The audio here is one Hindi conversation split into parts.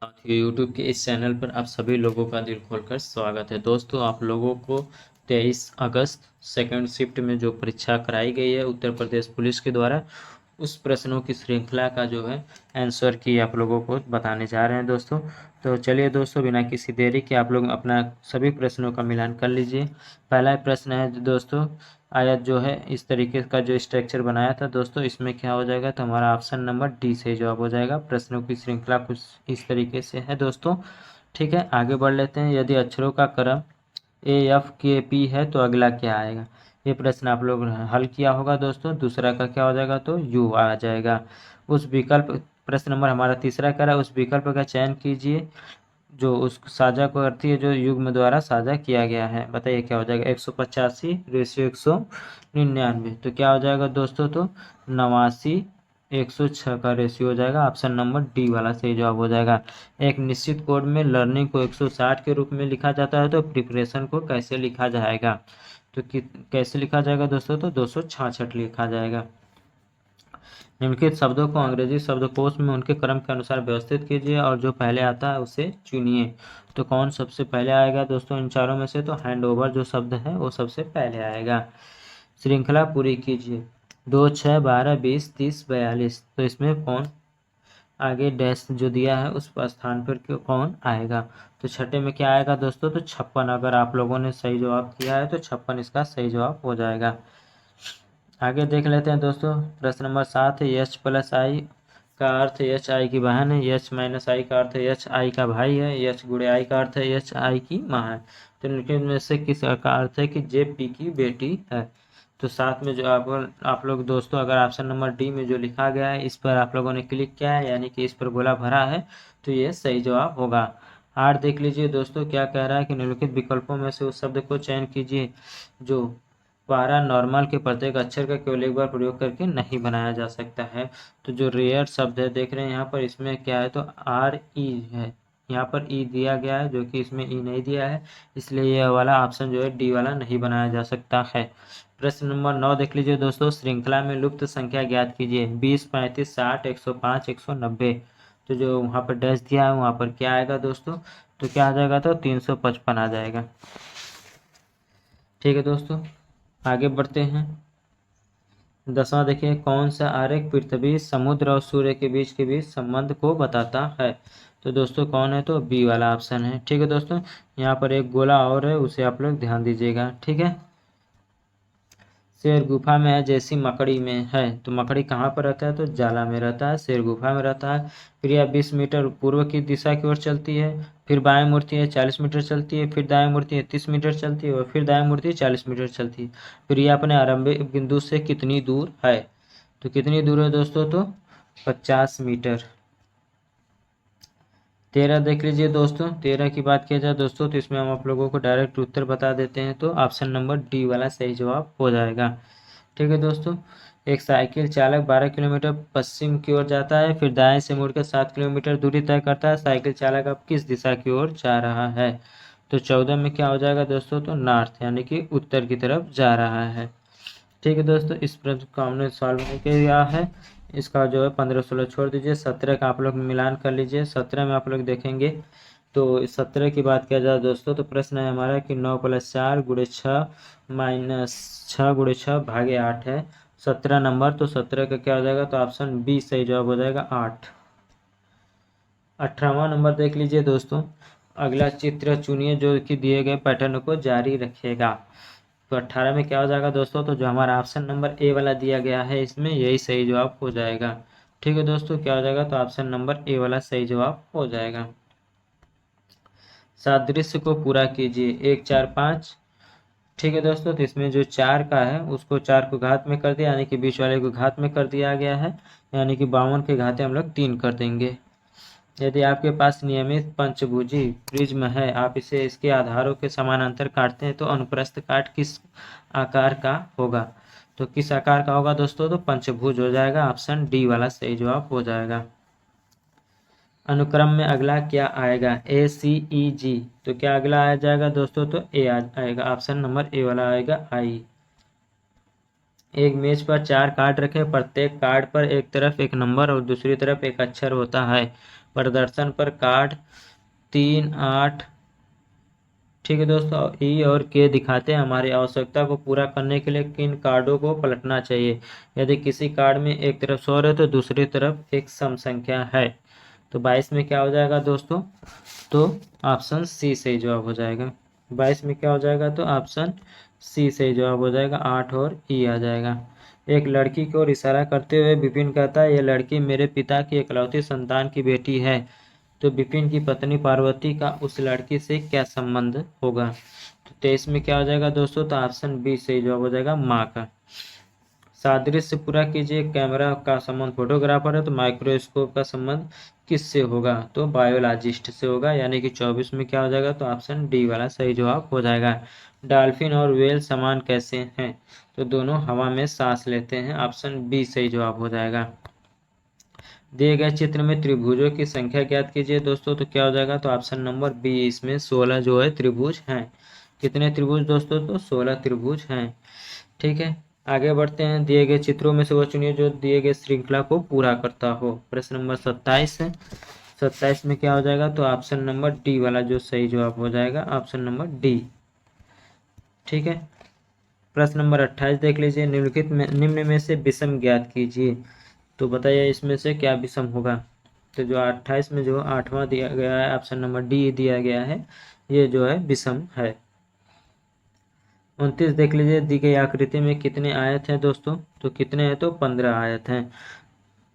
साथियों यूट्यूब के इस चैनल पर आप सभी लोगों का दिल खोलकर स्वागत है। दोस्तों आप लोगों को 23 अगस्त सेकंड शिफ्ट में जो परीक्षा कराई गई है उत्तर प्रदेश पुलिस के द्वारा, उस प्रश्नों की श्रृंखला का जो है आंसर की आप लोगों को बताने जा रहे हैं दोस्तों। तो चलिए दोस्तों, बिना किसी देरी के आप लोग अपना सभी प्रश्नों का मिलान कर लीजिए। पहला प्रश्न है दोस्तों, आयत जो है इस तरीके का जो स्ट्रक्चर बनाया था दोस्तों, इसमें क्या हो जाएगा, तो हमारा ऑप्शन नंबर डी सही जवाब हो जाएगा। प्रश्नों की श्रृंखला कुछ इस तरीके से है दोस्तों। ठीक है, आगे बढ़ लेते हैं। यदि अक्षरों का क्रम ए एफ के पी है तो अगला क्या आएगा। ये प्रश्न आप लोग हल किया होगा दोस्तों। दूसरा का क्या हो जाएगा, तो यू आ जाएगा। उस विकल्प, प्रश्न नंबर हमारा तीसरा कह रहा है, उस विकल्प का चयन कीजिए जो उस साझा को करती है जो युग्म द्वारा साझा किया गया है। बताइए क्या हो जाएगा, 185 रेशियो 199। तो क्या हो जाएगा दोस्तों, तो 89 106 का रेशियो हो जाएगा। ऑप्शन नंबर डी वाला सही जवाब हो जाएगा। एक निश्चित कोड में लर्निंग को 160 के रूप में लिखा जाता है, तो प्रिपरेशन को कैसे लिखा जाएगा, तो कैसे लिखा जाएगा दोस्तों, तो 266 लिखा जाएगा। निम्नलिखित शब्दों को अंग्रेजी शब्दकोश में उनके क्रम के अनुसार व्यवस्थित कीजिए और जो पहले आता है उसे चुनिए। तो कौन सबसे पहले आएगा दोस्तों इन चारों में से, तो हैंड ओवर जो शब्द है वो सबसे पहले आएगा। श्रृंखला पूरी कीजिए। 2, 6, 12, 20, 30, 42। तो इसमें कौन आगे डैश जो दिया है उस पर स्थान पर कौन आएगा। तो छठे में क्या आएगा दोस्तों, तो 56। अगर आप लोगों ने सही जवाब किया है तो 56 इसका सही जवाब हो जाएगा। आगे देख लेते हैं दोस्तों। प्रश्न नंबर 7 है, एच प्लस आई का अर्थ एच आई की बहन है, एच माइनस आई का अर्थ एच आई का भाई है, एच गुणे आई का अर्थ है एच आई की माँ है। तो इनके में से किस का अर्थ है कि जे पी की बेटी है। तो साथ में जो आप लोग दोस्तों, अगर ऑप्शन नंबर डी में जो लिखा गया है इस पर आप लोगों ने क्लिक किया है, यानी कि इस पर गोला भरा है, तो ये सही जवाब होगा। 8 देख लीजिए दोस्तों, क्या कह रहा है कि निम्नलिखित विकल्पों में से उस शब्द को चयन कीजिए जो पारा नॉर्मल के प्रत्येक अक्षर का केवल एक बार प्रयोग करके नहीं बनाया जा सकता है। तो जो रेयर शब्द है देख रहे हैं यहाँ पर, इसमें क्या है, तो आर ई है। यहाँ पर ई दिया गया है जो कि इसमें ई नहीं दिया है, इसलिए यह वाला ऑप्शन जो है डी वाला नहीं बनाया जा सकता है। प्रश्न नंबर 9 देख लीजिए दोस्तों, श्रृंखला में लुप्त संख्या ज्ञात कीजिए। 20, 35, 60, 105, 190। तो जो वहाँ पर डैश दिया है वहाँ पर क्या आएगा दोस्तों, तो क्या आ जाएगा, तो 355 आ जाएगा। ठीक है दोस्तों, आगे बढ़ते हैं। 10वां देखिए, कौन सा आरेख पृथ्वी, समुद्र और सूर्य के बीच संबंध को बताता है। तो दोस्तों कौन है, तो बी वाला ऑप्शन है। ठीक है दोस्तों, यहाँ पर एक गोला और है, उसे आप लोग ध्यान दीजिएगा। ठीक है, शेर गुफा में है जैसी मकड़ी में है। तो मकड़ी कहाँ पर रहता है, तो जाला में रहता है, शेर गुफा में रहता है। फिर यह 20 मीटर पूर्व की दिशा की ओर चलती है, फिर बाएं मुड़ती है 40 मीटर चलती है, फिर दाएं मुड़ती है 30 मीटर चलती है, और फिर दाएं मुड़ती है 40 मीटर चलती है। फिर यह अपने आरंभिक बिंदु से कितनी दूर है। तो कितनी दूर है दोस्तों, तो 50 मीटर। 13 देख लीजिए दोस्तों, 13 की बात किया जाए दोस्तों, तो इसमें हम आप लोगों को डायरेक्ट उत्तर बता देते हैं, तो ऑप्शन नंबर डी वाला सही जवाब हो जाएगा। ठीक है दोस्तों, एक साइकिल चालक 12 किलोमीटर पश्चिम की ओर जाता है, फिर दाएं से मुड़कर 7 किलोमीटर दूरी तय करता है। साइकिल चालक अब किस दिशा की ओर जा रहा है। तो 14 में क्या हो जाएगा दोस्तों, तो नॉर्थ यानी कि उत्तर की तरफ जा रहा है। ठीक है दोस्तों, इस प्रश्न को हमने सॉल्व नहीं किया है, इसका जो है 15 16 छोड़ दीजिए। 17 का आप लोग मिलान कर लीजिए। 17 में आप लोग देखेंगे तो 17 की बात किया जाए दोस्तों, तो प्रश्न है हमारा कि 9 + 4 × 6 - 6 × 6 भागे 8 है 17 नंबर। तो 17 का क्या हो जाएगा, तो ऑप्शन बी सही जवाब हो जाएगा 8। 18वां नंबर देख लीजिए दोस्तों, अगला चित्र चुनिए जो कि दिए गए पैटर्न को जारी रखेगा। तो 18 में क्या हो जाएगा दोस्तों, तो जो हमारा ऑप्शन नंबर ए वाला दिया गया है इसमें यही सही जवाब हो जाएगा। ठीक है दोस्तों, क्या हो जाएगा, तो ऑप्शन नंबर ए वाला सही जवाब हो जाएगा। सादृश्य को पूरा कीजिए। 1, 4, 5। ठीक है दोस्तों, तो इसमें जो 4 का है उसको 4 को घात में कर दिया, यानी कि बीच वाले को घात में कर दिया गया है, यानी कि 52 के घाते हम लोग 3 कर देंगे। यदि आपके पास नियमित पंचभुजी प्रिज्म है, आप इसे इसके आधारों के समानांतर काटते हैं, तो अनुप्रस्थ काट किस आकार का होगा। तो किस आकार का होगा दोस्तों, तो पंचभुज हो जाएगा। ऑप्शन डी वाला सही जवाब हो जाएगा। अनुक्रम में अगला क्या आएगा, ए सी ई जी। तो क्या अगला आ जाएगा दोस्तों, तो ए आएगा। ऑप्शन नंबर ए वाला आएगा आई। एक मेज पर 4 कार्ड रखें, प्रत्येक कार्ड पर एक तरफ एक नंबर और दूसरी तरफ एक अक्षर होता है। प्रदर्शन पर कार्ड 3, 8, ठीक है दोस्तों, ई और के दिखाते हैं हमारी आवश्यकता को पूरा करने के लिए किन कार्डों को पलटना चाहिए। यदि किसी कार्ड में एक तरफ 100 है तो दूसरी तरफ एक सम संख्या है। तो 22 में क्या हो जाएगा दोस्तों, तो ऑप्शन सी सही जवाब हो जाएगा। 22 में क्या हो जाएगा, तो ऑप्शन सी सही जवाब हो जाएगा। 8 और ई आ जाएगा। एक लड़की की ओर इशारा करते हुए विपिन कहता है, यह लड़की मेरे पिता की इकलौती संतान की बेटी है। तो विपिन की पत्नी पार्वती का उस लड़की से क्या संबंध होगा। तो 23 में क्या हो जाएगा दोस्तों, तो ऑप्शन बी सही जवाब हो जाएगा, माँ का। सादृश्य पूरा कीजिए। कैमरा का संबंध फोटोग्राफर है तो माइक्रोस्कोप का संबंध किससे होगा, तो बायोलॉजिस्ट से होगा। यानी कि 24 में क्या हो जाएगा, तो ऑप्शन डी वाला सही जवाब हो जाएगा। डॉल्फिन और व्हेल समान कैसे हैं, तो दोनों हवा में सांस लेते हैं। ऑप्शन बी सही जवाब हो जाएगा। दिए गए चित्र में त्रिभुजों की संख्या ज्ञात कीजिए दोस्तों, तो क्या हो जाएगा, तो ऑप्शन नंबर बी, इसमें 16 जो है त्रिभुज हैं। कितने त्रिभुज दोस्तों, तो 16 त्रिभुज हैं। ठीक है, आगे बढ़ते हैं। दिए गए चित्रों में से वो चुनिए जो दिए गए श्रृंखला को पूरा करता हो। प्रश्न नंबर 27 है। 27 में क्या हो जाएगा, तो ऑप्शन नंबर डी वाला जो सही जवाब हो जाएगा, ऑप्शन नंबर डी। ठीक है, प्रश्न नंबर 28 देख लीजिए। निम्न में से विषम ज्ञात कीजिए। तो बताइए इसमें से क्या विषम होगा। तो जो 28 में जो 8वां दिया गया है, ऑप्शन नंबर डी दिया गया है, ये जो है विषम है। 29 देख लीजिए। दी गई आकृति में कितने आयत हैं दोस्तों, तो कितने हैं, तो 15 आयत हैं।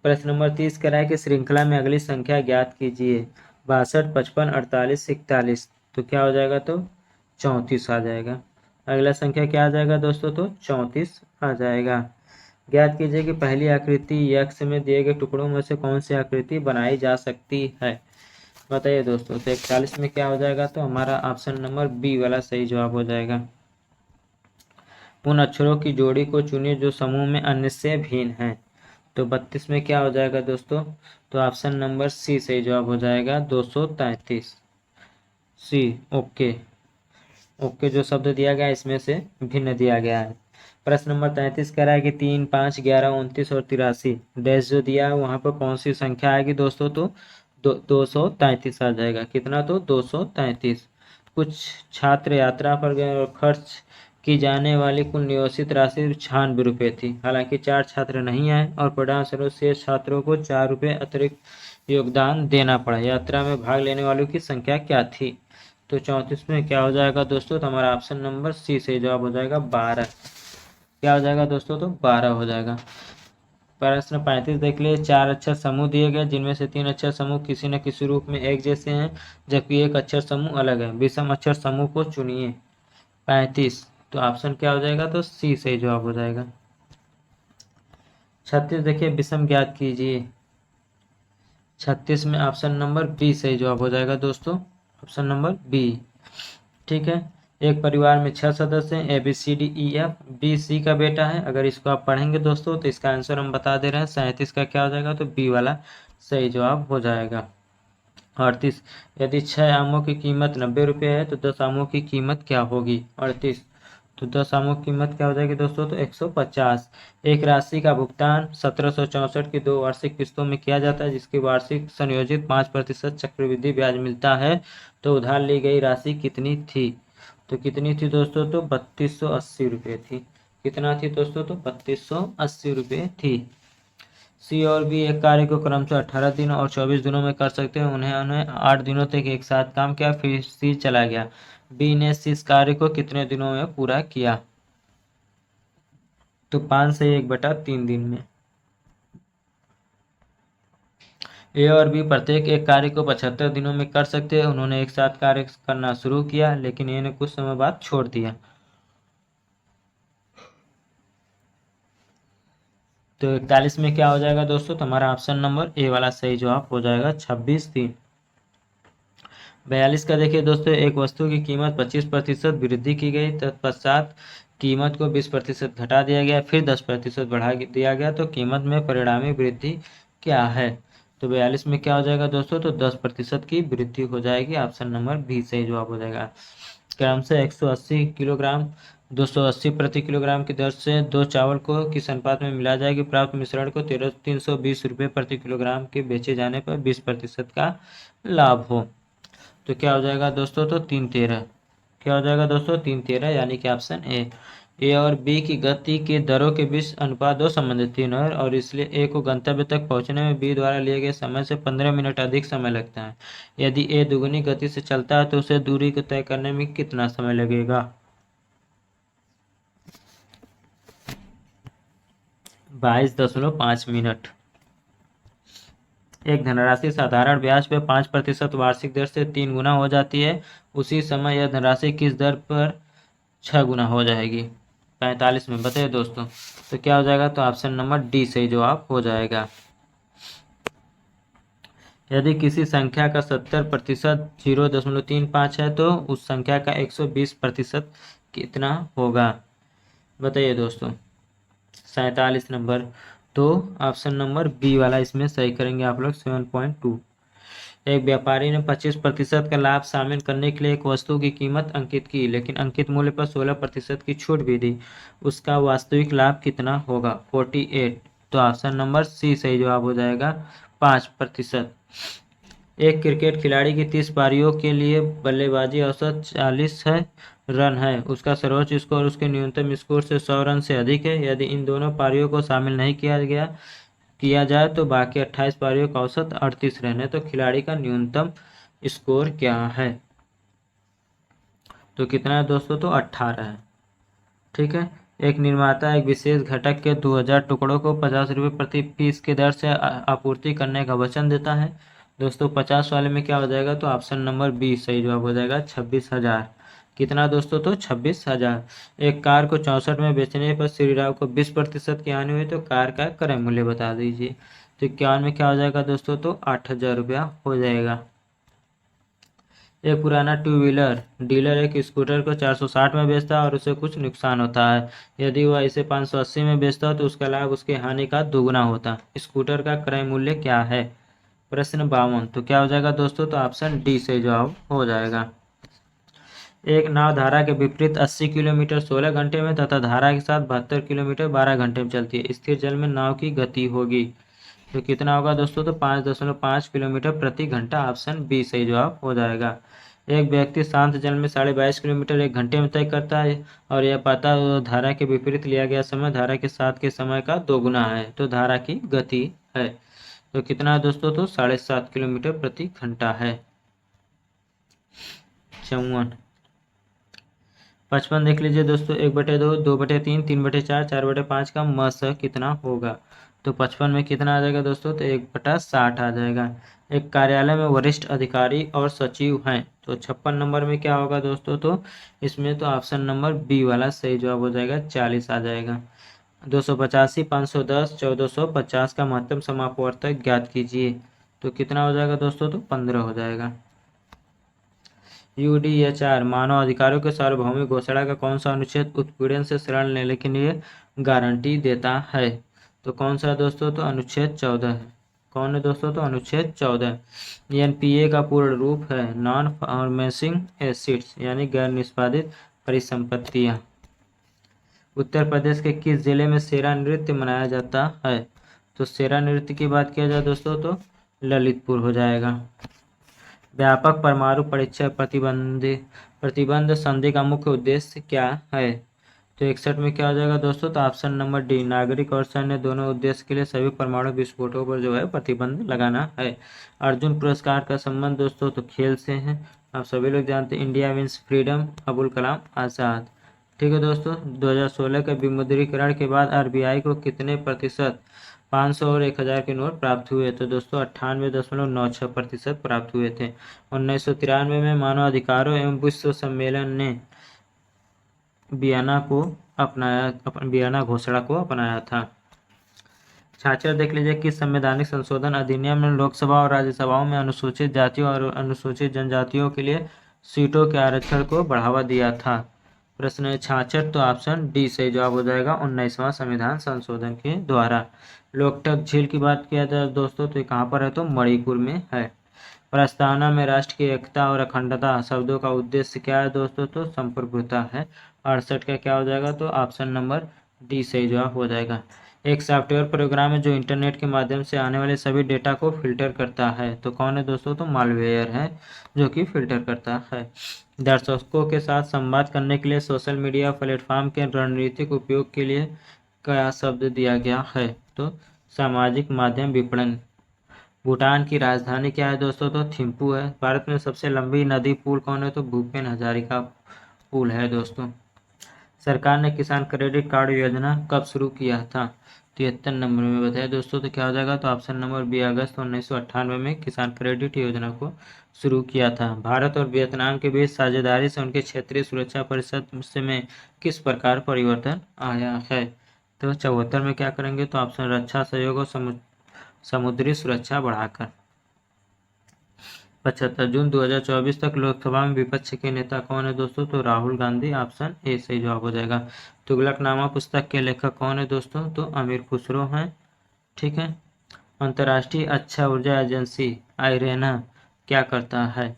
प्रश्न नंबर 30 कह रहा है कि श्रृंखला में अगली संख्या ज्ञात कीजिए। 62, 55, 48, 41। तो क्या हो जाएगा, तो 34 आ जाएगा। अगला संख्या क्या आ जाएगा दोस्तों, तो 34 आ जाएगा। ज्ञात कीजिए कि पहली आकृति यक्ष में दिए गए टुकड़ों में से कौन सी आकृति बनाई जा सकती है। बताइए दोस्तों। तो 41 में क्या हो जाएगा, तो हमारा ऑप्शन नंबर बी वाला सही जवाब हो जाएगा। उन अक्षरों की जोड़ी को चुनिए जो समूह में अन्य से भिन्न है। तो 32 में क्या हो जाएगा दोस्तों, तो ऑप्शन नंबर सी सही जवाब हो जाएगा, 233 सी। ओके, ओके जो शब्द दिया गया इसमें से भिन्न दिया गया है। प्रश्न नंबर 33 कह रहा है कि 3, 5, 11, 29 और 83 डैश जो दिया है वहां पर कौन सी संख्या आएगी दोस्तों, तो 233 आ जाएगा। कितना, तो 233। कुछ छात्र यात्रा पर गए और खर्च की जाने वाली कुल नियोजित राशि 96 रुपये थी। हालांकि 4 छात्र नहीं आए और परिणामस्वरूप शेष छात्रों को 4 रुपये अतिरिक्त योगदान देना पड़ा। यात्रा में भाग लेने वालों की संख्या क्या थी। तो 34 में क्या हो जाएगा दोस्तों, तो हमारा ऑप्शन नंबर सी से जवाब हो जाएगा 12। क्या हो जाएगा दोस्तों, तो 12 हो जाएगा। प्रश्न 35 देख लिए। 4 अक्षर समूह दिए गए जिनमें से 3 अक्षर समूह किसी न किसी रूप में एक जैसे हैं जबकि एक अक्षर समूह अलग है। विषम अक्षर समूह को चुनिए। 35, तो ऑप्शन क्या हो जाएगा, तो सी सही जवाब हो जाएगा। 36 देखिए, विषम ज्ञात कीजिए। 36 में ऑप्शन नंबर बी सही जवाब हो जाएगा दोस्तों, ऑप्शन नंबर बी। ठीक है, एक परिवार में 6 सदस्य हैं, A B C D E F, B C का बेटा है। अगर इसको आप पढ़ेंगे दोस्तों तो इसका आंसर हम बता दे रहे हैं। 37 का क्या हो जाएगा, तो बी वाला सही जवाब हो जाएगा। 38, यदि 6 आमों की कीमत 90 रुपये है तो 10 आमों की कीमत क्या होगी। 38, तो 10 आमों की कीमत क्या हो जाएगी दोस्तों, तो 150। एक राशि का भुगतान 1764 की 2 वार्षिक किस्तों में किया जाता है जिसकी वार्षिक संयोजित 5% चक्रवृद्धि ब्याज मिलता है। तो उधार ली गई राशि कितनी थी। तो कितनी थी दोस्तों, तो 3280 रुपये थी। कितना थी दोस्तों, तो 3280 रुपये थी। सी और बी एक कार्य को क्रमशः 18 दिन और 24 दिनों में कर सकते हैं। उन्हें 8 दिनों तक एक साथ काम किया, फिर सी चला गया। बी ने इस कार्य को कितने दिनों में पूरा किया। तो 5 से 1/3 दिन में। ए और बी प्रत्येक एक कार्य को 75 दिनों में कर सकते हैं। उन्होंने एक साथ कार्य करना शुरू किया लेकिन ए ने कुछ समय बाद छोड़ दिया। तो 41 में क्या हो जाएगा दोस्तों, तो हमारा ऑप्शन नंबर ए वाला सही जवाब हो जाएगा, 26 दिन। 42 का देखिए दोस्तों, एक वस्तु की कीमत 25% वृद्धि की गई, तत्पश्चात कीमत को 20% घटा दिया गया, फिर 10% बढ़ा दिया गया, तो कीमत में परिणामी वृद्धि क्या है। तो 42 में क्या हो जाएगा दोस्तों, तो 10% की वृद्धि हो जाएगी। ऑप्शन नंबर बी सही जवाब हो जाएगा। क्रम से 180 किलोग्राम 280 प्रति किलोग्राम की दर से 2 चावल को किस अनुपात में मिलाया जाएगी। प्राप्त मिश्रण को 320 रुपये प्रति किलोग्राम के बेचे जाने पर 20% का लाभ हो। तो क्या हो जाएगा दोस्तों, तो 3-13। क्या हो जाएगा दोस्तों, 3-13, यानी कि ऑप्शन ए और बी की गति के दरों के बीच अनुपात 2 संबंधित 3 है, और इसलिए ए को गंतव्य तक पहुंचने में बी द्वारा लिए गए समय से 15 मिनट अधिक समय लगता है। यदि ए दुगुनी गति से चलता है तो उसे दूरी को तय करने में कितना समय लगेगा। 22.5 मिनट। एक धनराशि साधारण ब्याज पे 5% वार्षिक दर से 3 गुना हो जाती है, उसी समय यह धनराशि किस दर पर 6 गुना हो जाएगी। 45 में बताइए दोस्तों। तो क्या हो जाएगा, तो ऑप्शन नंबर डी सही जवाब हो जाएगा। यदि किसी संख्या का 70% 0.35 है तो उस संख्या का 120% कितना होगा, बताइए दोस्तों। 47 नंबर। तो ऑप्शन नंबर बी वाला इसमें सही करेंगे आप लोग, 7.2। एक व्यापारी ने 25% का लाभ शामिल करने के लिए एक वस्तु की कीमत अंकित की, लेकिन अंकित मूल्य पर 16% की छूट भी दी। उसका वास्तविक लाभ कितना होगा, 48। तो ऑप्शन नंबर सी सही जवाब हो जाएगा, 5%। एक क्रिकेट खिलाड़ी की 30 पारियों के लिए बल्लेबाजी औसत 40 रन है, उसका सर्वोच्च स्कोर उसके न्यूनतम स्कोर से 100 रन से अधिक है। यदि इन दोनों पारियों को शामिल नहीं किया जाए तो बाकी 28 पारियों का औसत 38 रन है। तो खिलाड़ी का न्यूनतम स्कोर क्या है, तो कितना है दोस्तों, तो 18 है। ठीक है। एक निर्माता एक विशेष घटक के 2000 टुकड़ों को 50 रुपये प्रति पीस की दर से आपूर्ति करने का वचन देता है। दोस्तों 50 वाले में क्या हो जाएगा, तो ऑप्शन नंबर बी सही जवाब हो जाएगा, 26,000। कितना दोस्तों, तो 26,000। एक कार को 64 में बेचने पर श्रीराम को 20% की हानि हुई, तो कार का क्रय मूल्य बता दीजिए। तो 51 में क्या हो जाएगा दोस्तों, तो 8,000 रुपया हो जाएगा। एक पुराना टू व्हीलर डीलर एक स्कूटर को 460 में बेचता है और उसे कुछ नुकसान होता है। यदि वह इसे 580 में बेचता है तो उसका लाभ उसकी हानि का दोगुना होता है। स्कूटर का क्रय मूल्य क्या है। प्रश्न 52। तो क्या हो जाएगा दोस्तों, तो ऑप्शन डी से जवाब हो जाएगा। एक नाव धारा के विपरीत 80 किलोमीटर 16 घंटे में तथा धारा के साथ 72 किलोमीटर 12 घंटे में चलती है। स्थिर जल में नाव की गति होगी, तो कितना होगा दोस्तों, तो 5.5 किलोमीटर प्रति घंटा। ऑप्शन बी सही जवाब हो जाएगा। एक व्यक्ति शांत जल में 22.5 किलोमीटर 1 घंटे में तय करता है और यह पाता है धारा के विपरीत लिया गया समय धारा के साथ के समय का दोगुना है, तो धारा की गति है। तो कितना है दोस्तों, तो 7.5 किलोमीटर प्रति घंटा है। 54। 55 देख लीजिए दोस्तों। 1/2, 2/3, 3/4, 4/5 का मस कितना होगा। तो 55 में कितना आ जाएगा दोस्तों, तो 1/60 आ जाएगा। एक कार्यालय में वरिष्ठ अधिकारी और सचिव हैं, तो 56 नंबर में क्या होगा दोस्तों, तो इसमें तो ऑप्शन नंबर बी वाला सही जवाब हो जाएगा, 40 आ जाएगा। 285, 510, 1450 का महत्तम समापवर्तक ज्ञात कीजिए। तो कितना हो जाएगा दोस्तों, तो 15 हो जाएगा। UDHR मानव अधिकारों के सार्वभौमिक घोषणा का कौन सा अनुच्छेद उत्पीड़न से शरण लेने के लिए गारंटी देता है। तो कौन सा दोस्तों, तो अनुच्छेद 14 है। कौन है दोस्तों, तो अनुच्छेद 14। NPA का पूर्ण रूप है नॉन फार्मेसिंग एसिड्स, यानी गैर निष्पादित परिसंपत्तियां। उत्तर प्रदेश के किस जिले में शेरा नृत्य मनाया जाता है। तो शेरा नृत्य की बात किया जाए दोस्तों, तो ललितपुर हो जाएगा। व्यापक परमाणु परीक्षण प्रतिबंध संधि का मुख्य उद्देश्य क्या है। तो 61 में क्या हो जाएगा दोस्तों, तो ऑप्शन नंबर डी, नागरिक और सैन्य दोनों उद्देश्य के लिए सभी परमाणु विस्फोटों पर जो है प्रतिबंध लगाना है। अर्जुन पुरस्कार का संबंध दोस्तों तो खेल से है, आप सभी लोग जानते हैं। India wins freedom, Abul Kalam Azad. ठीक है दोस्तों। 2016 के विमुद्रीकरण के बाद RBI को कितने प्रतिशत 500 और 1000 के नोट प्राप्त हुए। तो दोस्तों 98.96% प्राप्त हुए थे। 1993 में मानव अधिकारों एवं विश्व सम्मेलन ने वियना घोषणा को अपनाया था। छात्र देख लीजिए, किस संवैधानिक संशोधन अधिनियम ने लोकसभा और राज्यसभाओं में अनुसूचित जातियों और अनुसूचित जनजातियों के लिए सीटों के आरक्षण को बढ़ावा दिया था। प्रश्न 66। तो ऑप्शन डी सही जवाब हो जाएगा, 19वां संविधान संशोधन के द्वारा। लोकटक झील की बात किया जाए दोस्तों, तो कहाँ पर है, तो मणिपुर में है। प्रस्तावना में राष्ट्र की एकता और अखंडता शब्दों का उद्देश्य क्या है दोस्तों? तो संप्रभुता है। 68 का क्या हो जाएगा? तो ऑप्शन नंबर डी सही जवाब हो जाएगा। एक सॉफ्टवेयर प्रोग्राम है जो इंटरनेट के माध्यम से आने वाले सभी डेटा को फिल्टर करता है। तो कौन है दोस्तों? तो मालवेयर है जो कि फिल्टर करता है। दर्शकों के साथ संवाद करने के लिए सोशल मीडिया प्लेटफॉर्म के रणनीतिक उपयोग के लिए क्या शब्द दिया गया है? तो सामाजिक माध्यम विपणन। भूटान की राजधानी क्या है दोस्तों? तो थिम्पू है। भारत में सबसे लंबी नदी पुल कौन है? तो भूपेन हजारिका पुल है दोस्तों। सरकार ने किसान क्रेडिट कार्ड योजना कब शुरू किया था? 73 नंबर में बताया दोस्तों। तो क्या हो जाएगा? तो ऑप्शन नंबर बी अगस्त 1998 में किसान क्रेडिट योजना को शुरू किया था। भारत और वियतनाम के बीच साझेदारी से उनके क्षेत्रीय सुरक्षा परिषद से में किस प्रकार परिवर्तन आया है? तो 74 में क्या करेंगे? तो ऑप्शन रक्षा सहयोग और समुद्री सुरक्षा बढ़ाकर। 75 जून 2024 तक लोकसभा में विपक्ष के नेता कौन है दोस्तों? तो राहुल गांधी। ऑप्शन ए सही जवाब हो जाएगा। तुगलकनामा पुस्तक के लेखक कौन है दोस्तों? तो अमीर खुसरो हैं। ठीक है। अंतर्राष्ट्रीय अक्षय ऊर्जा एजेंसी आईरेना क्या करता है?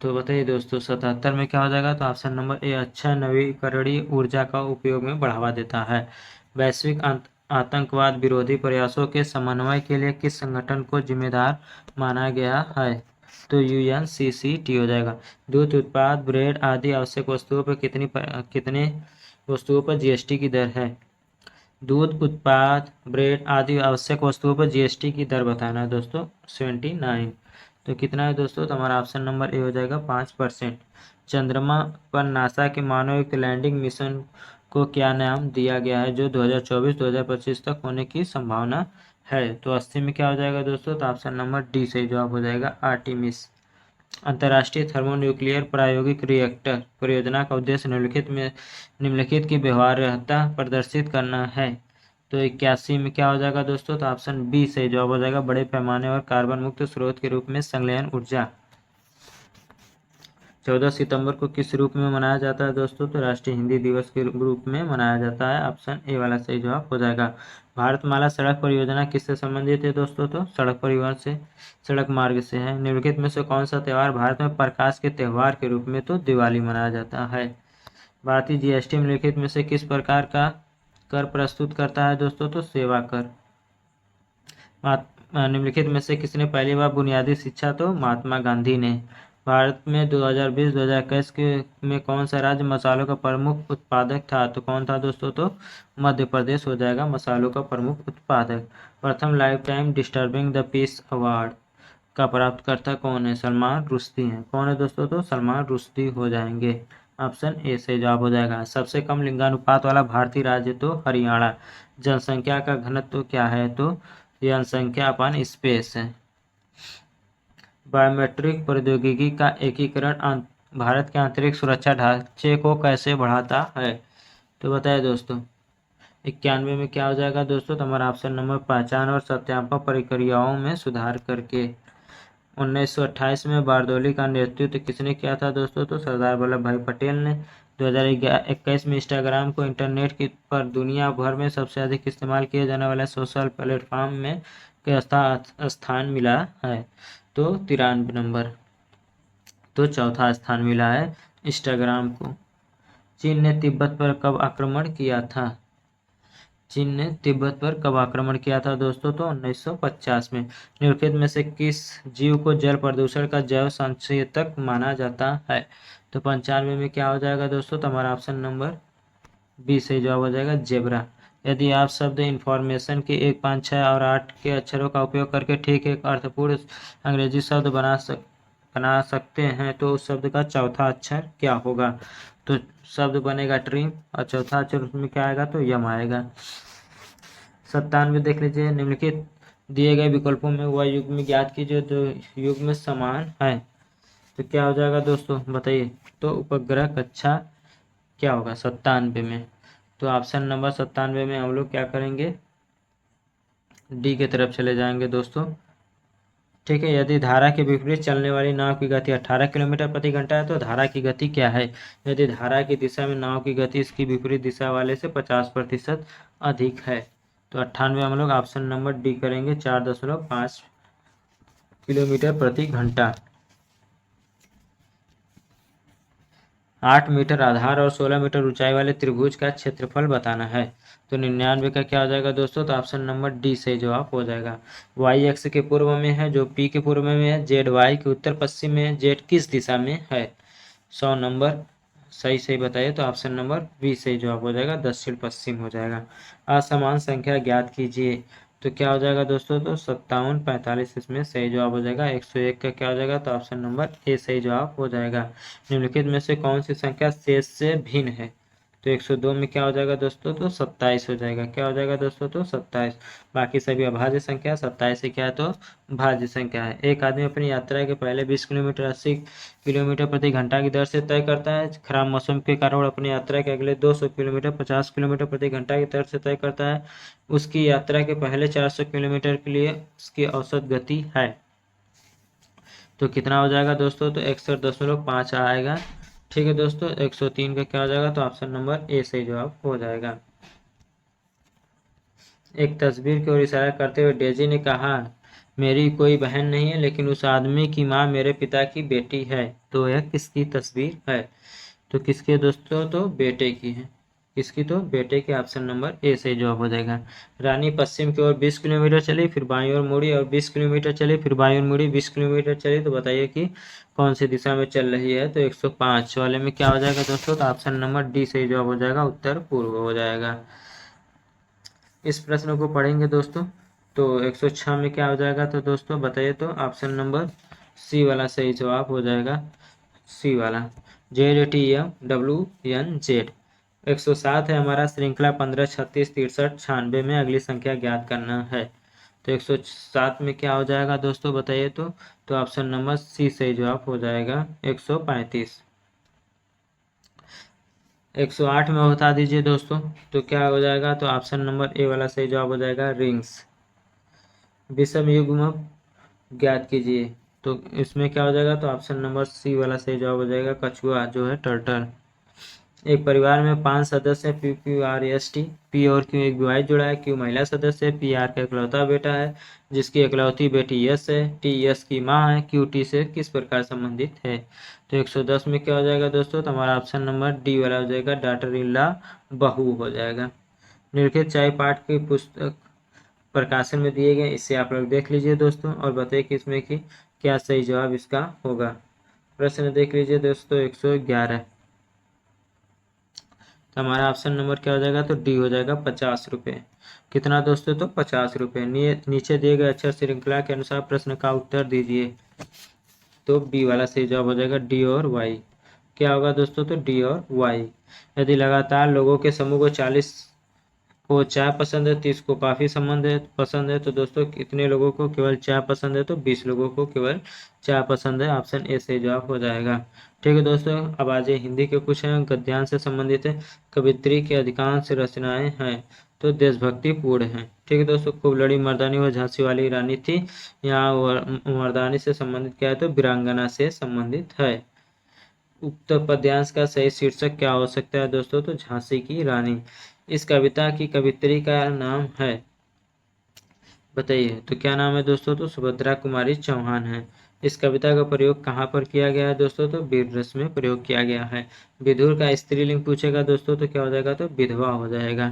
तो बताइए दोस्तों। 77 में क्या हो जाएगा? तो ऑप्शन नंबर ए अक्षय नवीकरणीय ऊर्जा का उपयोग में बढ़ावा देता है। वैश्विक आतंकवाद विरोधी प्रयासों के समन्वय के लिए किस संगठन को जिम्मेदार माना गया है? तो UNCCT हो जाएगा। दूध उत्पाद, ब्रेड आदि आवश्यक वस्तुओं पर कितने वस्तुओं पर GST की दर है? दूध उत्पाद, ब्रेड आदि आवश्यक वस्तुओं पर GST की दर बताना है दोस्तों। 79। तो कितना है दोस्तों? तो हमारा ऑप्शन नंबर ए हो जाएगा 5%। चंद्रमा पर नासा के मानवयुक्त लैंडिंग मिशन को क्या नाम दिया गया है जो 2024-2025 तक होने की संभावना है? तो 80 में क्या हो जाएगा दोस्तों? तो ऑप्शन नंबर डी सही जवाब हो जाएगा, आर्टिमिस। अंतर्राष्ट्रीय थर्मोन्यूक्लियर प्रायोगिक रिएक्टर परियोजना का उद्देश्य निम्नलिखित की व्यवहार्यता प्रदर्शित करना है। तो 81 में क्या हो जाएगा दोस्तों? तो ऑप्शन बी सही जवाब हो जाएगा, बड़े पैमाने और कार्बन मुक्त स्रोत के रूप में संलयन ऊर्जा। 14 सितंबर को किस रूप में मनाया जाता है दोस्तों? तो राष्ट्रीय हिंदी दिवस के रूप में मनाया जाता है। ऑप्शन ए वाला सही जवाब हो जाएगा। भारतमाला सड़क परियोजना किससे संबंधित है दोस्तों? तो सड़क परिवहन से, सड़क मार्ग से है। निम्नलिखित में से कौन सा त्यौहार भारत में प्रकाश के त्यौहार के रूप में तो दिवाली मनाया जाता है? भारतीय GST निम्नलिखित में से किस प्रकार का कर प्रस्तुत करता है दोस्तों? तो सेवा कर। निम्नलिखित में से किसने पहली बार बुनियादी शिक्षा? तो महात्मा गांधी ने। भारत में 2020-2021 में कौन सा राज्य मसालों का प्रमुख उत्पादक था? तो कौन था दोस्तों? तो मध्य प्रदेश हो जाएगा मसालों का प्रमुख उत्पादक। प्रथम life time disturbing the peace award का प्राप्तकर्ता कौन है? सलमान रुश्दी हैं। कौन है दोस्तों? तो सलमान रुश्दी हो जाएंगे। ऑप्शन ए से जवाब हो जाएगा। सबसे कम लिंगानुपात वाला भारतीय राज्य तो हरियाणा। जनसंख्या का घनत्व क्या है? तो जनसंख्या अपन स्पेस है। बायोमेट्रिक प्रौद्योगिकी का एकीकरण भारत के आंतरिक सुरक्षा ढांचे को कैसे बढ़ाता है? तो बताइए दोस्तों। 91 में क्या हो जाएगा दोस्तों? तो हमारा ऑप्शन नंबर पहचान और सत्यापन प्रक्रियाओं में सुधार करके। 1928 में बारदौली का नेतृत्व किसने किया था दोस्तों? तो सरदार वल्लभ भाई पटेल ने। 2021 में इंस्टाग्राम को इंटरनेट पर दुनिया भर में सबसे अधिक इस्तेमाल किए जाने वाले सोशल प्लेटफॉर्म में स्थान मिला है? तो 93 नंबर। तो चौथा स्थान मिला है इंस्टाग्राम को। चीन ने तिब्बत पर कब आक्रमण किया था? चीन ने तिब्बत पर कब आक्रमण किया था दोस्तों? तो 1950 में। निम्नलिखित में से किस जीव को जल प्रदूषण का जैव संचेतक माना जाता है? तो 95 में क्या हो जाएगा दोस्तों? तो हमारा ऑप्शन नंबर बी से जवाब हो जाएगा, जेब्रा। यदि आप शब्द इंफॉर्मेशन के 1, 5, 6 और 8 के अक्षरों का उपयोग करके ठीक एक अर्थपूर्ण अंग्रेजी शब्द बना सकते हैं तो उस शब्द का चौथा अक्षर क्या होगा? तो शब्द बनेगा ट्रीम और चौथा अक्षर उसमें क्या आएगा? तो यम आएगा। 97 देख लीजिए। निम्नलिखित दिए गए विकल्पों में वह युग्म ज्ञात कीजिए जो युग्म समान है। तो क्या हो जाएगा दोस्तों बताइए? तो उपग्रह कक्षा क्या होगा 97 में? तो ऑप्शन नंबर 97 में हम लोग क्या करेंगे? डी की तरफ चले जाएंगे दोस्तों। ठीक है। यदि धारा के विपरीत चलने वाली नाव की गति 18 किलोमीटर प्रति घंटा है तो धारा की गति क्या है? यदि धारा की दिशा में नाव की गति इसकी विपरीत दिशा वाले से 50% अधिक है। तो 98 हम लोग ऑप्शन नंबर डी करेंगे, 4.5 किलोमीटर प्रति घंटा। 8 मीटर आधार और 16 मीटर ऊंचाई वाले त्रिभुज का क्षेत्रफल बताना है। तो 99 का क्या हो जाएगा दोस्तों, तो ऑप्शन नंबर डी सही जवाब हो जाएगा। वाई एक्स के पूर्व में है, जो पी के पूर्व में है, जेड वाई के उत्तर पश्चिम में है, जेड किस दिशा में है। 100 नंबर सही बताइए, तो ऑप्शन नंबर बी सही जवाब हो जाएगा, दक्षिण पश्चिम हो जाएगा। असमान संख्या ज्ञात कीजिए, तो क्या हो जाएगा दोस्तों, तो 57 45 इसमें सही जवाब हो जाएगा। 101 का क्या हो जाएगा, तो ऑप्शन नंबर ए सही जवाब हो जाएगा। निम्नलिखित में से कौन सी संख्या शेष से भिन्न है, तो 102 में क्या हो जाएगा दोस्तों, तो 27 हो जाएगा। क्या हो जाएगा दोस्तों, तो 27। बाकी सभी अभाज्य संख्या, 27 से क्या है, तो भाज्य संख्या है। एक आदमी अपनी यात्रा के पहले 20 किलोमीटर 80 किलोमीटर प्रति घंटा की दर से तय करता है। खराब मौसम के कारण अपनी यात्रा के अगले 200 किलोमीटर 50 किलोमीटर प्रति घंटा की दर से तय करता है। उसकी यात्रा के पहले 400 किलोमीटर के लिए उसकी औसत गति है, तो कितना हो जाएगा दोस्तों, तो 61.5 आएगा। ठीक है दोस्तों, 103 का क्या हो जाएगा, तो ऑप्शन नंबर ए सही जवाब हो जाएगा। एक तस्वीर की ओर इशारा करते हुए डेजी ने कहा, मेरी कोई बहन नहीं है, लेकिन उस आदमी की माँ मेरे पिता की बेटी है। तो यह किसकी तस्वीर है, तो किसके दोस्तों, तो बेटे की है। किसकी, तो बेटे के। ऑप्शन नंबर ए सही जवाब हो जाएगा। रानी पश्चिम की ओर 20 किलोमीटर चली, फिर बाईं ओर मुड़ी और 20 किलोमीटर चली, फिर बाईं ओर मुड़ी 20 किलोमीटर चली। तो बताइए कि कौन सी दिशा में चल रही है, तो 105 वाले में क्या हो जाएगा दोस्तों, तो ऑप्शन नंबर डी सही जवाब हो जाएगा, उत्तर पूर्व हो जाएगा। इस प्रश्न को पढ़ेंगे दोस्तों, तो 106 में क्या हो जाएगा, तो दोस्तों बताइए, तो ऑप्शन नंबर सी वाला सही जवाब हो जाएगा, सी वाला। ZTMWNZ 107 है हमारा। श्रृंखला 15 36 63 96 में अगली संख्या ज्ञात करना है। तो 107 में क्या हो जाएगा दोस्तों, बताइए तो ऑप्शन नंबर सी सही जवाब हो जाएगा, 135। 108 में बता दीजिए दोस्तों, तो क्या हो जाएगा, तो ऑप्शन नंबर ए वाला सही जवाब हो जाएगा, रिंग्स। विषम युग्म ज्ञात कीजिए, तो इसमें क्या हो जाएगा, तो ऑप्शन नंबर सी वाला सही जवाब हो जाएगा, कछुआ जो है, टर्टल। एक परिवार में 5 सदस्य हैं, PQRST। पी और क्यू एक विवाहित जोड़ा है, क्यू महिला सदस्य है, PR का इकलौता बेटा है, जिसकी इकलौती बेटी यस है, टी यस की माँ है, क्यू टी से किस प्रकार संबंधित है। तो 110 में क्या हो जाएगा दोस्तों, तो हमारा ऑप्शन नंबर डी वाला हो जाएगा, डॉटर इन लॉ बहू हो जाएगा। निम्नलिखित चाय पाठ की पुस्तक प्रकाशन में दिए गए, इसे आप लोग देख लीजिए दोस्तों, और बताइए कि इसमें कि क्या सही जवाब इसका होगा। प्रश्न देख लीजिए दोस्तों, 111। तो हमारा ऑप्शन नंबर क्या हो जाएगा, तो डी हो जाएगा, 50 रुपये। कितना दोस्तों, तो 50 रुपये। नीचे दिए गए अक्षर श्रृंखला के अनुसार प्रश्न का उत्तर दीजिए, तो बी वाला सही जवाब हो जाएगा, डी और वाई। क्या होगा दोस्तों, तो डी और वाई। यदि लगातार लोगों के समूह को 40 को चाय पसंद है, 30 को कॉफ़ी पसंद है, तो दोस्तों कितने लोगों को केवल चाय पसंद है, तो 20 लोगों को केवल चाय पसंद है। ऑप्शन ए सही जवाब हो जाएगा। ठीक है दोस्तों, अब आज हिंदी के कुछ हैं, गद्यांश से संबंधित है। कवित्री की अधिकांश रचनाएं हैं तो देशभक्ति पूर्ण हैं। ठीक है दोस्तों, खूब लड़ी मर्दानी व झांसी वाली रानी थी। यहाँ मर्दानी से संबंधित क्या है, तो वीरांगना से संबंधित है। उक्त पद्यांश का सही शीर्षक क्या हो सकता है दोस्तों, तो झांसी की रानी। इस कविता की कवित्री का नाम है, बताइए, तो क्या नाम है दोस्तों, तो सुभद्रा कुमारी चौहान है। इस कविता का प्रयोग कहाँ पर किया गया है दोस्तों, तो वीर रस में प्रयोग किया गया है। विदुर का स्त्रीलिंग पूछेगा दोस्तों, तो क्या हो जाएगा, तो विधवा हो जाएगा।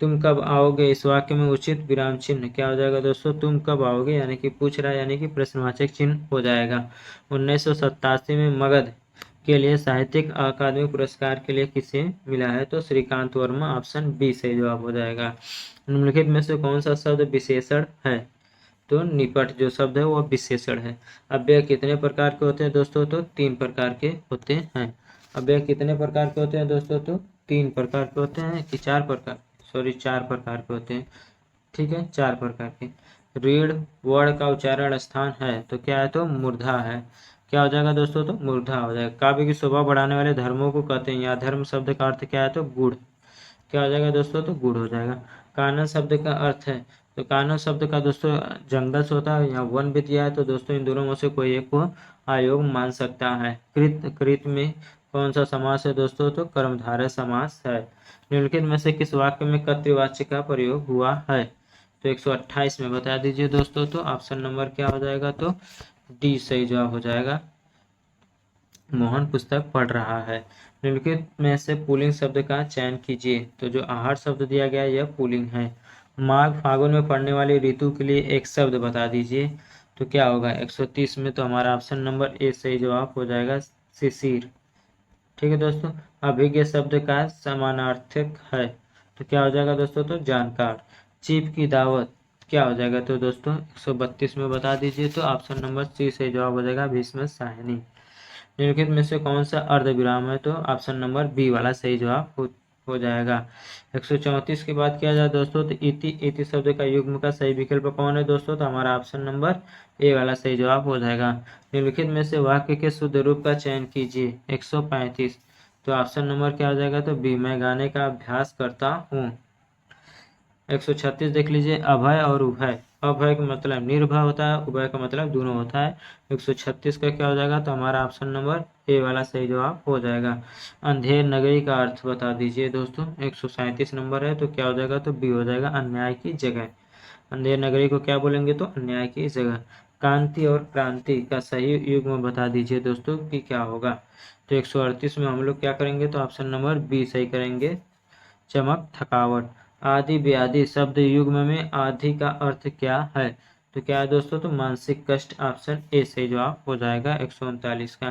तुम कब आओगे, इस वाक्य में उचित विराम चिन्ह क्या हो जाएगा दोस्तों, तुम कब आओगे, यानी कि पूछ रहा है, यानी कि प्रश्नवाचक चिन्ह हो जाएगा। 1987 में मगध के लिए साहित्यिक अकादमी पुरस्कार के लिए किसे मिला है, तो श्रीकांत वर्मा। ऑप्शन बी सही जवाब हो जाएगा। निम्नलिखित में से कौन सा शब्द विशेषण है, तो निपट जो शब्द है वो विशेषण है। अव्यय कितने प्रकार के होते हैं दोस्तों, तो 3 प्रकार के होते हैं। अव्यय कितने प्रकार के होते हैं दोस्तों, तो 3 प्रकार के होते हैं कि 4 प्रकार, सॉरी 4 प्रकार के होते हैं। ठीक है, 4 प्रकार के। रीढ़ वर्ण का उच्चारण स्थान है, तो क्या है, तो मूर्धा है। क्या हो जाएगा दोस्तों, तो मूर्धा हो जाएगा। काव्य की शोभा बढ़ाने वाले धर्मों को कहते हैं, या धर्म शब्द का अर्थ क्या है, तो गुड़। क्या हो जाएगा दोस्तों, तो गुड़ हो जाएगा। कानन शब्द का अर्थ है, तो कानन शब्द का दोस्तों जंगल से होता है, या वन भी दिया है, तो दोस्तों इन दोनों में से कोई एक को आयोग मान सकता है। कृत में कौन सा समास है दोस्तों, तो कर्मधारय समास है। निम्नलिखित में से किस वाक्य में कर्तृवाच्य का प्रयोग हुआ है, तो 128 में बता दीजिए दोस्तों। तो ऑप्शन नंबर क्या हो जाएगा, तो डी सही जवाब हो जाएगा। मोहन पुस्तक पढ़ रहा है। निम्नलिखित में से पुल्लिंग शब्द का चयन कीजिए। तो जो आहार शब्द दिया गया है यह पुल्लिंग है। माघ फागुन में पड़ने वाली ऋतु के लिए एक शब्द बता दीजिए। तो क्या होगा 130 में, तो हमारा ऑप्शन नंबर ए सही जवाब हो जाएगा, शिशिर। ठीक है दोस्तों। अभिज्ञ शब्द का समानार्थक है। तो क्या हो जाएगा दोस्तों, तो जानकार। चीफ की दावत क्या हो जाएगा, तो दोस्तों 132 में बता दीजिए। तो ऑप्शन नंबर सी सही जवाब हो जाएगा, भीष्म साहनी। निम्नलिखित में से कौन सा अर्धविराम है, तो ऑप्शन नंबर बी वाला सही जवाब हो जाएगा। 134 के बाद किया जाए दोस्तों, तो इति इति शब्द का युग्म का सही विकल्प कौन है दोस्तों, तो हमारा ऑप्शन नंबर ए वाला सही जवाब हो जाएगा। निम्नलिखित में से वाक्य के शुद्ध रूप का चयन कीजिए। 135, तो ऑप्शन नंबर क्या हो जाएगा, तो बी, मैं गाने का अभ्यास करता हूँ। 136 देख लीजिए, अभय और उभय। अभय का मतलब निर्भय होता है, उभय का मतलब दोनों होता है। 136 का क्या हो जाएगा, तो हमारा ऑप्शन नंबर ए वाला सही जवाब हो जाएगा। अंधेर नगरी का अर्थ बता दीजिए दोस्तों। 137 नंबर है, तो क्या हो जाएगा, तो बी हो जाएगा, अन्याय की जगह। अंधेर नगरी को क्या बोलेंगे, तो अन्याय की जगह। कांति और क्रांति का सही युग्म बता दीजिए दोस्तों कि क्या होगा। तो 138 में हम लोग क्या करेंगे, तो ऑप्शन नंबर बी सही करेंगे, चमक थकावट। आदि व्याधि शब्द युग्म में आदि का अर्थ क्या है, तो क्या है दोस्तों, तो मानसिक कष्ट। ऑप्शन ए सही जवाब हो जाएगा 139 का।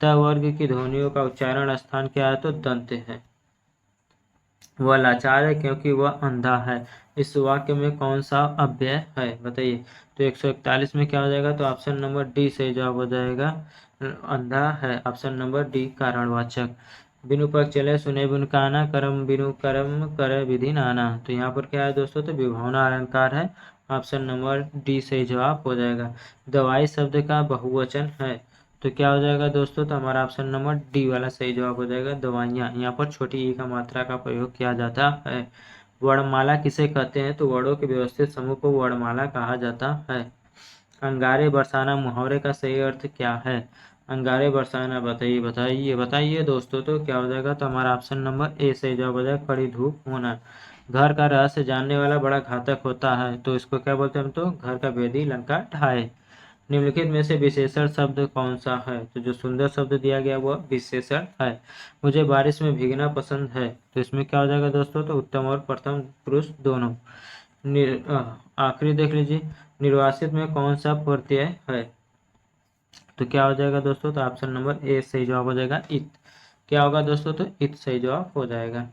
त वर्ग की ध्वनियों का उच्चारण स्थान क्या है, तो दंत है। वह लाचार है क्योंकि वह अंधा है। इस वाक्य में कौन सा अव्यय है बताइए। तो 141 में क्या हो जाएगा, तो ऑप्शन नंबर डी सही जवाब हो जाएगा, अंधा है। ऑप्शन नंबर डी कारणवाचक। बिनु पग चले सुने बिनु काना, करम बिनु कर्म करे विधि नाना। तो यहाँ पर क्या है दोस्तों, तो विभावना अलंकार है। ऑप्शन नंबर डी सही जवाब हो जाएगा। दवाई शब्द का बहुवचन है, तो क्या हो जाएगा दोस्तों, तो हमारा ऑप्शन नंबर डी वाला सही जवाब हो जाएगा, दवाइयाँ। यहाँ पर छोटी ई का मात्रा का प्रयोग किया जाता है। वर्णमाला किसे कहते हैं, तो वर्णों के व्यवस्थित समूह को वर्णमाला कहा जाता है। अंगारे बरसाना मुहावरे का सही अर्थ क्या है। अंगारे बरसाना बताइए बताइए बताइए दोस्तों। तो क्या हो जाएगा, तो हमारा ऑप्शन नंबर ए सही जवाब हो जाएगा, कड़ी धूप होना। घर का रहस्य जानने वाला बड़ा घातक होता है, तो इसको क्या बोलते हैं हम, तो घर का भेदी लंका ढाए। निम्नलिखित में से विशेषण शब्द कौन सा है, तो जो सुंदर शब्द दिया गया वह विशेषण है। मुझे बारिश में भीगना पसंद है, तो इसमें क्या हो जाएगा दोस्तों, तो उत्तम और प्रथम पुरुष दोनों। आखिरी देख लीजिए, निर्वासित में कौन सा प्रत्यय है, तो क्या हो जाएगा दोस्तों, तो ऑप्शन नंबर ए सही जवाब हो जाएगा, इत। क्या होगा दोस्तों, तो इत सही जवाब हो जाएगा।